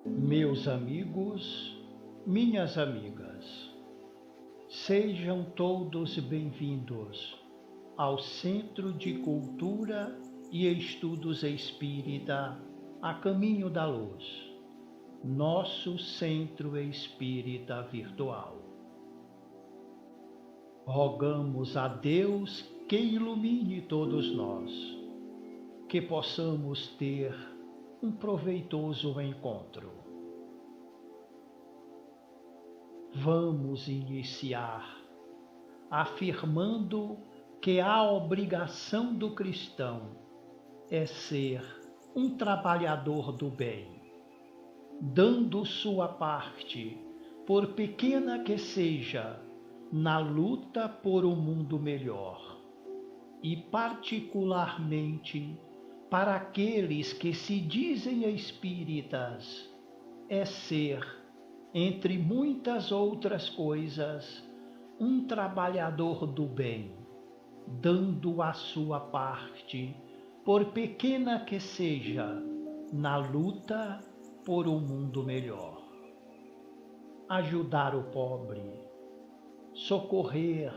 Meus amigos, minhas amigas, sejam todos bem-vindos ao Centro de Cultura e Estudos Espírita A Caminho da Luz, nosso Centro Espírita Virtual. Rogamos a Deus que ilumine todos nós, que possamos ter um proveitoso encontro. Vamos iniciar afirmando que a obrigação do cristão é ser um trabalhador do bem, dando sua parte, por pequena que seja, na luta por um mundo melhor, e particularmente para aqueles que se dizem espíritas, é ser, entre muitas outras coisas, um trabalhador do bem, dando a sua parte, por pequena que seja, na luta por um mundo melhor. Ajudar o pobre, socorrer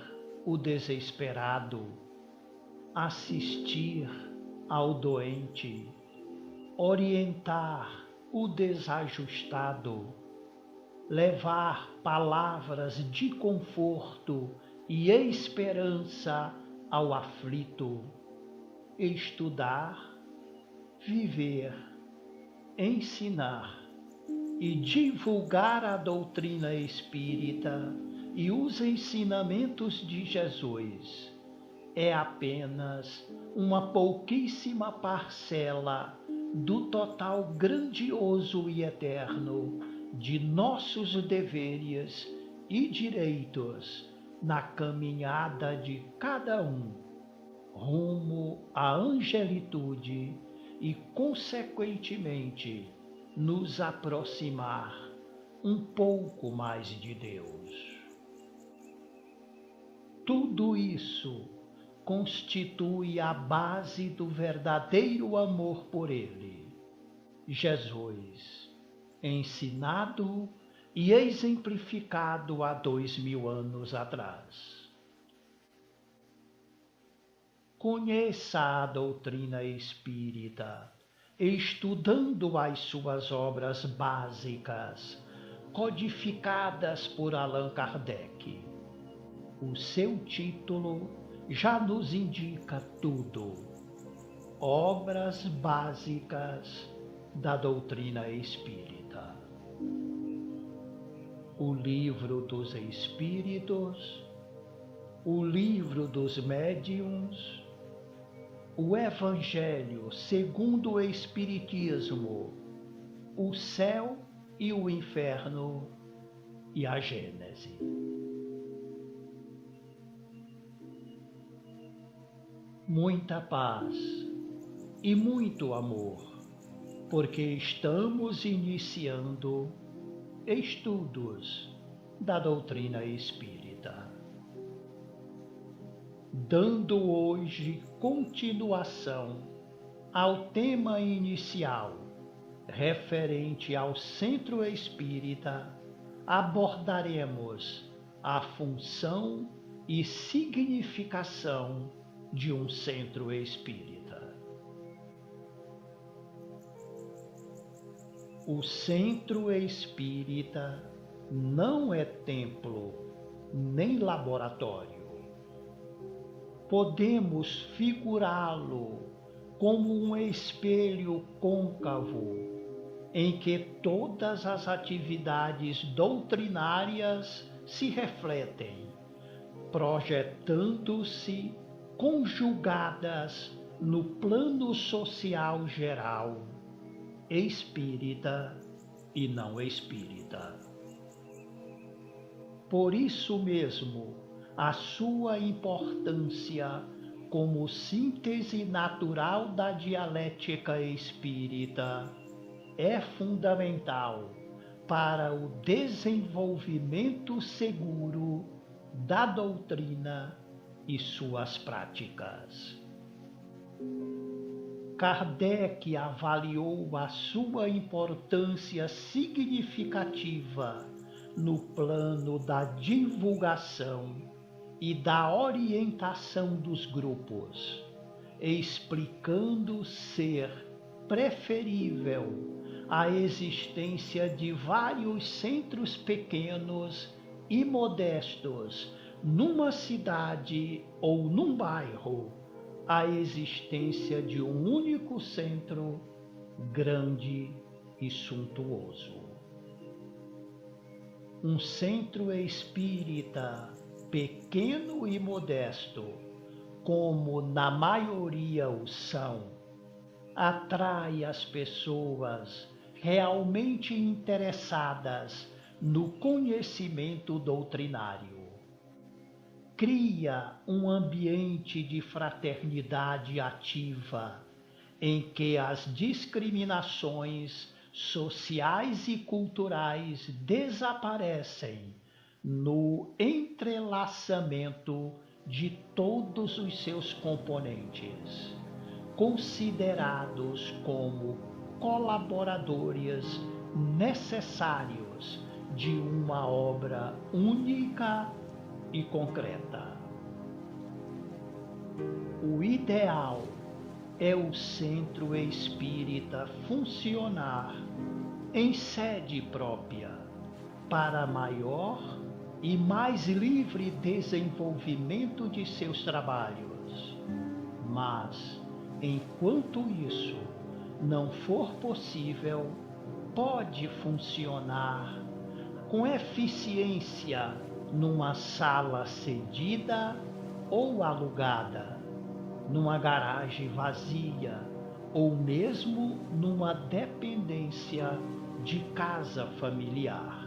o desesperado, assistir ao doente, orientar o desajustado, levar palavras de conforto e esperança ao aflito, estudar, viver, ensinar e divulgar a doutrina espírita e os ensinamentos de Jesus é apenas uma pouquíssima parcela do total grandioso e eterno de nossos deveres e direitos na caminhada de cada um rumo à angelitude e, consequentemente, nos aproximar um pouco mais de Deus. Tudo isso constitui a base do verdadeiro amor por Ele, Jesus, ensinado e exemplificado há 2000 anos atrás. Conheça a doutrina espírita, estudando as suas obras básicas, codificadas por Allan Kardec. O seu título já nos indica tudo. Obras básicas da doutrina espírita. O livro dos Espíritos, o livro dos Médiuns, o Evangelho segundo o Espiritismo, o céu e o inferno e a Gênese. Muita paz e muito amor, porque estamos iniciando estudos da doutrina espírita, dando hoje continuação ao tema inicial referente ao Centro Espírita. Abordaremos a função e significação de um centro espírita. O centro espírita não é templo nem laboratório. Podemos figurá-lo como um espelho côncavo em que todas as atividades doutrinárias se refletem, projetando-se conjugadas no plano social geral, espírita e não espírita. Por isso mesmo, a sua importância como síntese natural da dialética espírita é fundamental para o desenvolvimento seguro da doutrina e suas práticas. Kardec avaliou a sua importância significativa no plano da divulgação e da orientação dos grupos, explicando ser preferível a existência de vários centros pequenos e modestos numa cidade ou num bairro, a existência de um único centro grande e suntuoso. Um centro espírita pequeno e modesto, como na maioria o são, atrai as pessoas realmente interessadas no conhecimento doutrinário. Cria um ambiente de fraternidade ativa, em que as discriminações sociais e culturais desaparecem no entrelaçamento de todos os seus componentes, considerados como colaboradores necessários de uma obra única e concreta. O ideal é o centro espírita funcionar em sede própria para maior e mais livre desenvolvimento de seus trabalhos. Mas, enquanto isso não for possível, pode funcionar com eficiência numa sala cedida ou alugada, numa garagem vazia ou mesmo numa dependência de casa familiar.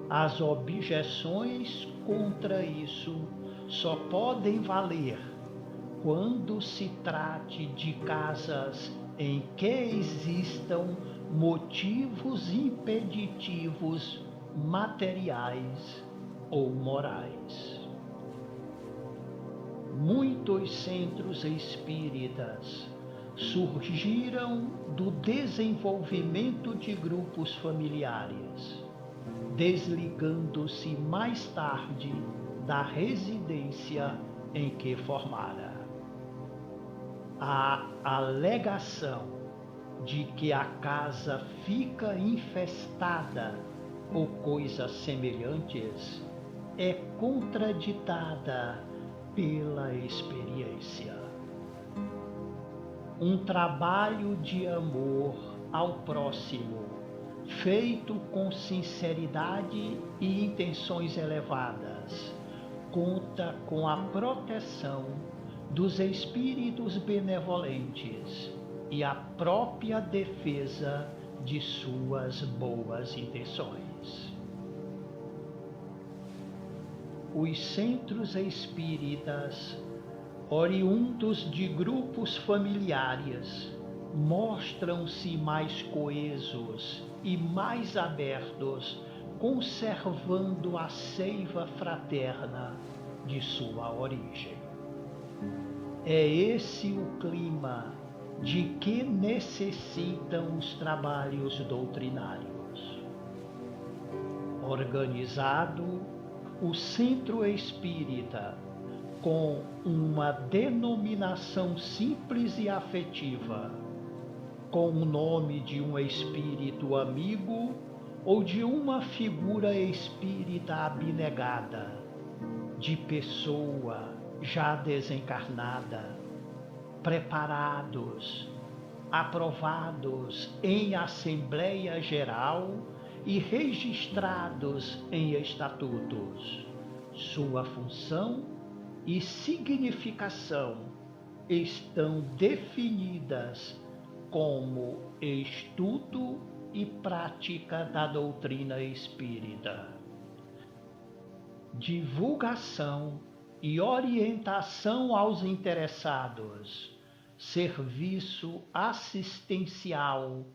As objeções contra isso só podem valer quando se trate de casas em que existam motivos impeditivos materiais ou morais. Muitos centros espíritas surgiram do desenvolvimento de grupos familiares, desligando-se mais tarde da residência em que formara. A alegação de que a casa fica infestada ou coisas semelhantes é contraditada pela experiência. Um trabalho de amor ao próximo, feito com sinceridade e intenções elevadas, conta com a proteção dos espíritos benevolentes e a própria defesa de suas boas intenções. Os centros espíritas, oriundos de grupos familiares, mostram-se mais coesos e mais abertos, conservando a seiva fraterna de sua origem. É esse o clima de que necessitam os trabalhos doutrinários. Organizado, o centro espírita, com uma denominação simples e afetiva, com o nome de um espírito amigo ou de uma figura espírita abnegada, de pessoa já desencarnada, preparados, aprovados em Assembleia Geral e registrados em estatutos. Sua função e significação estão definidas como estudo e prática da doutrina espírita, divulgação e orientação aos interessados, serviço assistencial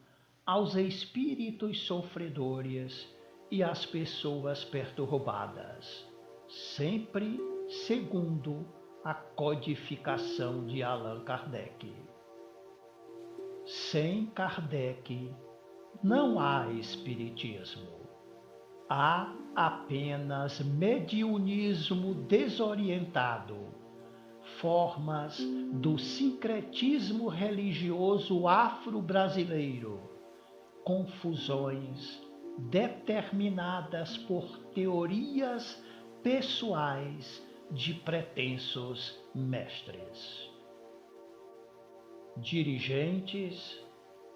aos espíritos sofredores e às pessoas perturbadas, sempre segundo a codificação de Allan Kardec. Sem Kardec, não há espiritismo. Há apenas mediunismo desorientado, formas do sincretismo religioso afro-brasileiro, confusões determinadas por teorias pessoais de pretensos mestres. Dirigentes,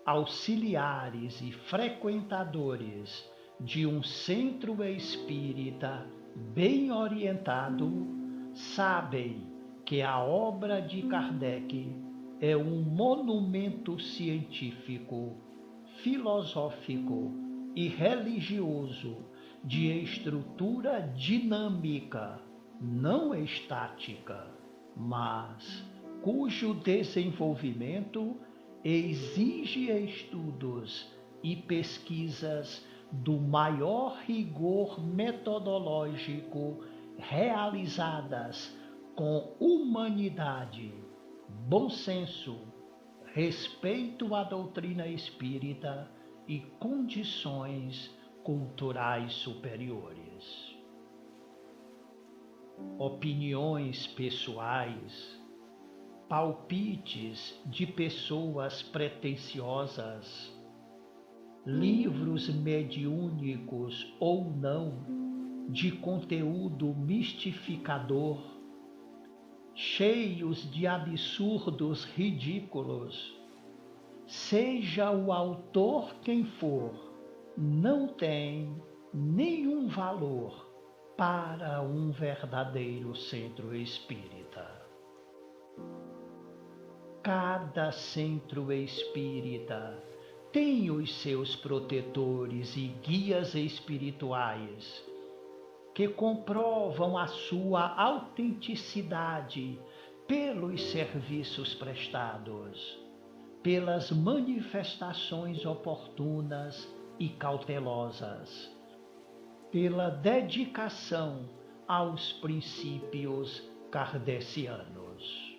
auxiliares e frequentadores de um centro espírita bem orientado sabem que a obra de Kardec é um monumento científico, filosófico e religioso de estrutura dinâmica, não estática, mas cujo desenvolvimento exige estudos e pesquisas do maior rigor metodológico realizadas com humanidade, bom senso, respeito à doutrina espírita e condições culturais superiores. Opiniões pessoais, palpites de pessoas pretensiosas, livros mediúnicos ou não, de conteúdo mistificador, cheios de absurdos ridículos, seja o autor quem for, não tem nenhum valor para um verdadeiro centro espírita. Cada centro espírita tem os seus protetores e guias espirituais que comprovam a sua autenticidade pelos serviços prestados, pelas manifestações oportunas e cautelosas, pela dedicação aos princípios kardecianos.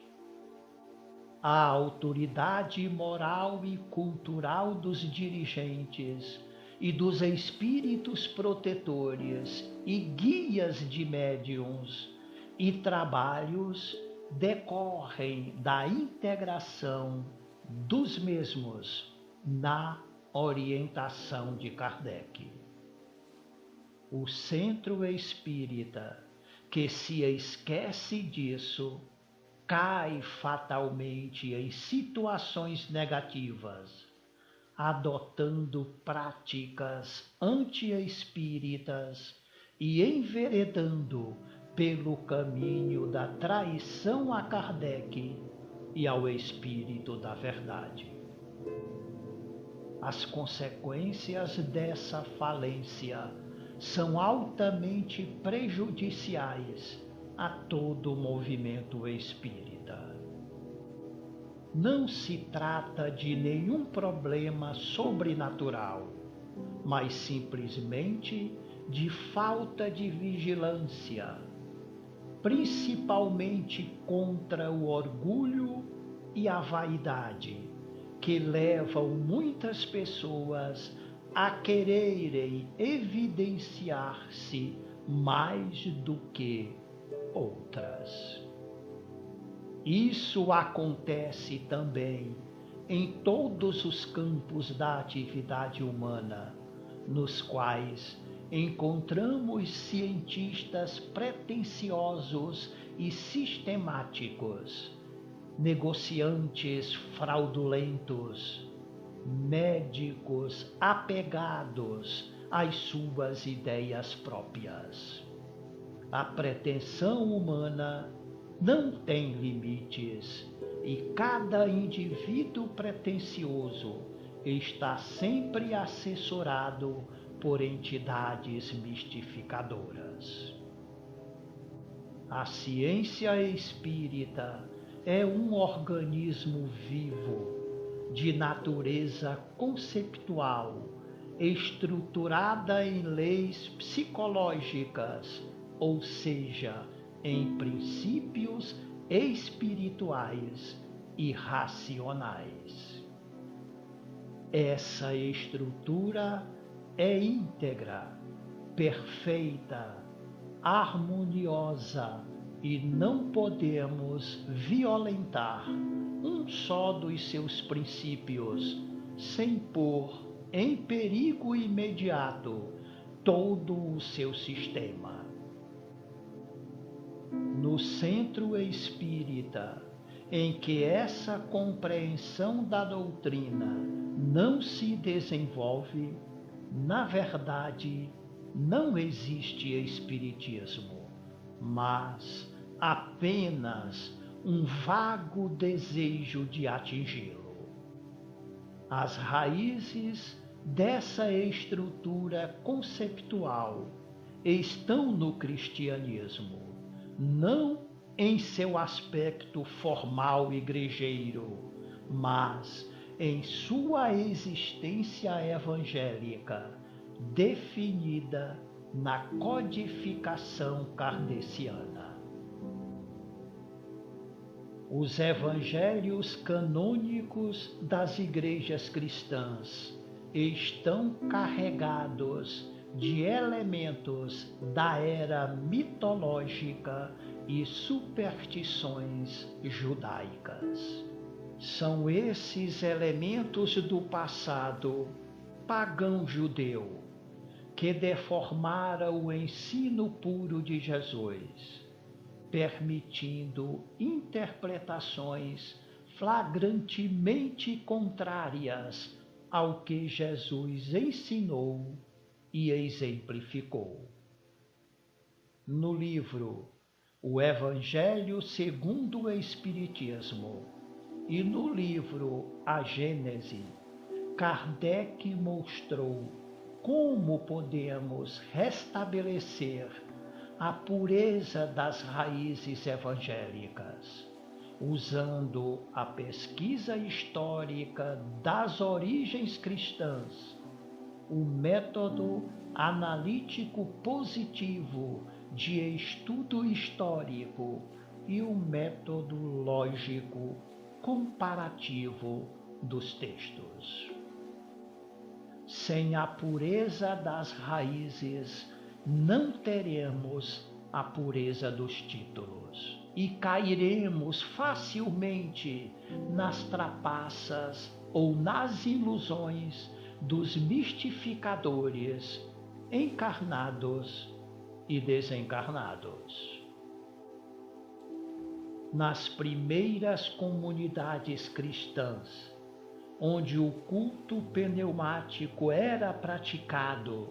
A autoridade moral e cultural dos dirigentes e dos espíritos protetores e guias de médiuns e trabalhos decorrem da integração dos mesmos na orientação de Kardec. O centro espírita que se esquece disso cai fatalmente em situações negativas, adotando práticas anti-espíritas e enveredando pelo caminho da traição a Kardec e ao Espírito da Verdade. As consequências dessa falência são altamente prejudiciais a todo o movimento espírita. Não se trata de nenhum problema sobrenatural, mas simplesmente de falta de vigilância, principalmente contra o orgulho e a vaidade, que levam muitas pessoas a quererem evidenciar-se mais do que outras. Isso acontece também em todos os campos da atividade humana, nos quais encontramos cientistas pretensiosos e sistemáticos, negociantes fraudulentos, médicos apegados às suas ideias próprias. A pretensão humana não tem limites e cada indivíduo pretensioso está sempre assessorado por entidades mistificadoras. A ciência espírita é um organismo vivo, de natureza conceptual, estruturada em leis psicológicas, ou seja, em princípios espirituais e racionais. Essa estrutura é íntegra, perfeita, harmoniosa e não podemos violentar um só dos seus princípios sem pôr em perigo imediato todo o seu sistema. No centro espírita, em que essa compreensão da doutrina não se desenvolve, na verdade, não existe espiritismo, mas apenas um vago desejo de atingi-lo. As raízes dessa estrutura conceptual estão no cristianismo, não em seu aspecto formal igrejeiro, mas em sua existência evangélica, definida na codificação kardeciana. Os evangelhos canônicos das igrejas cristãs estão carregados de elementos da era mitológica e superstições judaicas. São esses elementos do passado pagão judeu que deformaram o ensino puro de Jesus, permitindo interpretações flagrantemente contrárias ao que Jesus ensinou e exemplificou. No livro O Evangelho segundo o Espiritismo e no livro A Gênese, Kardec mostrou como podemos restabelecer a pureza das raízes evangélicas, usando a pesquisa histórica das origens cristãs, o método analítico positivo de estudo histórico e o método lógico comparativo dos textos. Sem a pureza das raízes, não teremos a pureza dos títulos e cairemos facilmente nas trapaças ou nas ilusões dos mistificadores encarnados e desencarnados. Nas primeiras comunidades cristãs, onde o culto pneumático era praticado,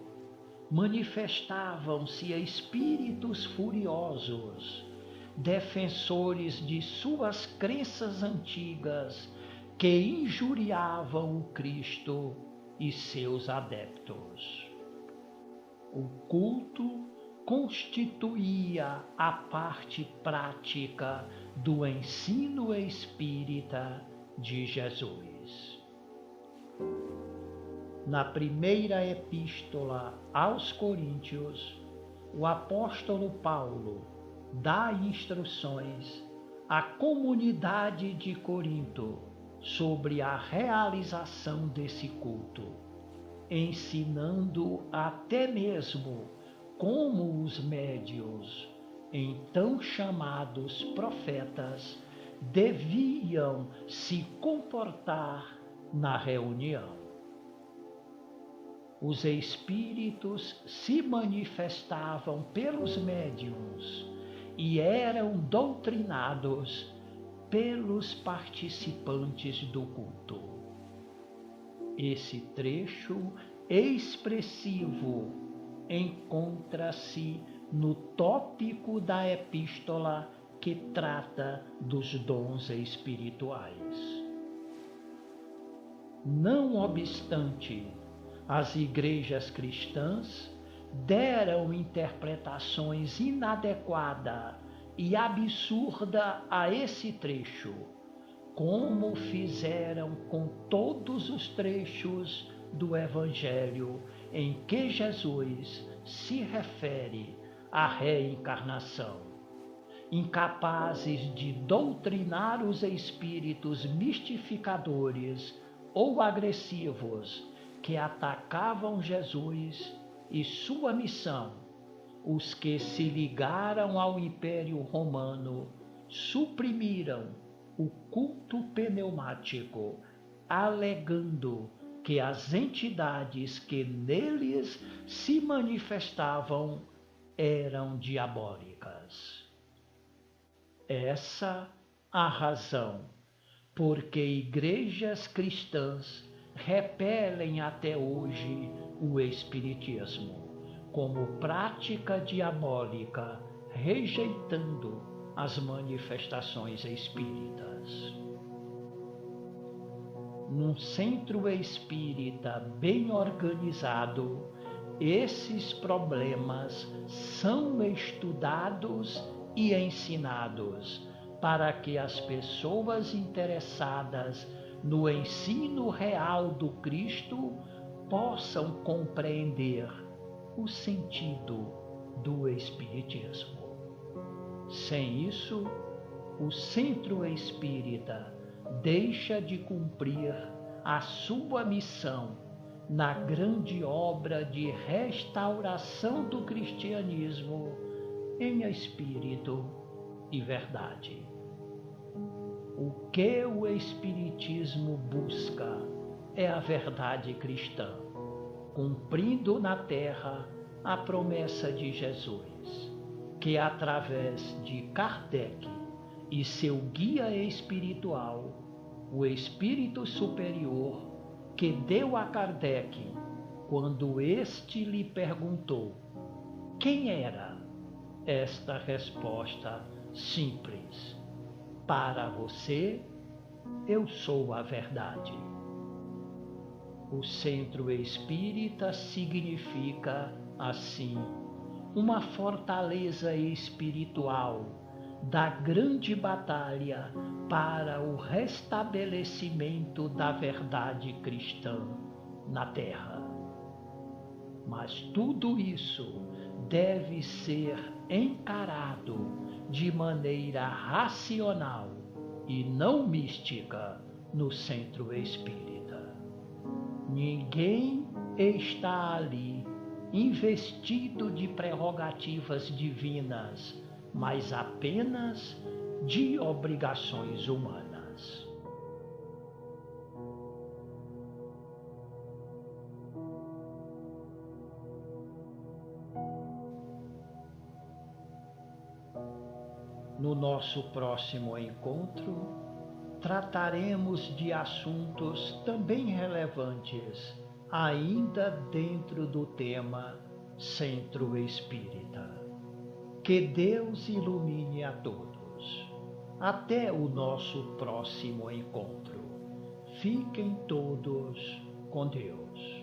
manifestavam-se espíritos furiosos, defensores de suas crenças antigas, que injuriavam o Cristo e seus adeptos. O culto constituía a parte prática do ensino espírita de Jesus. Na primeira epístola aos Coríntios, o apóstolo Paulo dá instruções à comunidade de Corinto sobre a realização desse culto, ensinando até mesmo como os médiuns, então chamados profetas, deviam se comportar na reunião. Os espíritos se manifestavam pelos médiuns e eram doutrinados pelos participantes do culto. Esse trecho expressivo encontra-se no tópico da epístola que trata dos dons espirituais. Não obstante, as igrejas cristãs deram interpretações inadequadas e absurdas a esse trecho, como fizeram com todos os trechos do Evangelho em que Jesus se refere à reencarnação, incapazes de doutrinar os espíritos mistificadores ou agressivos que atacavam Jesus e sua missão, os que se ligaram ao Império Romano suprimiram o culto pneumático, alegando que as entidades que neles se manifestavam eram diabólicas. Essa a razão porque igrejas cristãs repelem até hoje o espiritismo como prática diabólica, rejeitando as manifestações espíritas. Num centro espírita bem organizado, esses problemas são estudados e ensinados para que as pessoas interessadas no ensino real do Cristo possam compreender o sentido do Espiritismo. Sem isso, o centro espírita deixa de cumprir a sua missão na grande obra de restauração do cristianismo em espírito e verdade. O que o Espiritismo busca é a verdade cristã, cumprindo na terra a promessa de Jesus, que através de Kardec e seu guia espiritual, o Espírito Superior, que deu a Kardec quando este lhe perguntou quem era, esta resposta simples: para você, eu sou a verdade. O centro espírita significa, assim, uma fortaleza espiritual da grande batalha para o restabelecimento da verdade cristã na Terra. Mas tudo isso deve ser encarado de maneira racional e não mística no centro espírita. Ninguém está ali investido de prerrogativas divinas, mas apenas de obrigações humanas. No nosso próximo encontro, trataremos de assuntos também relevantes, ainda dentro do tema Centro Espírita. Que Deus ilumine a todos. Até o nosso próximo encontro. Fiquem todos com Deus.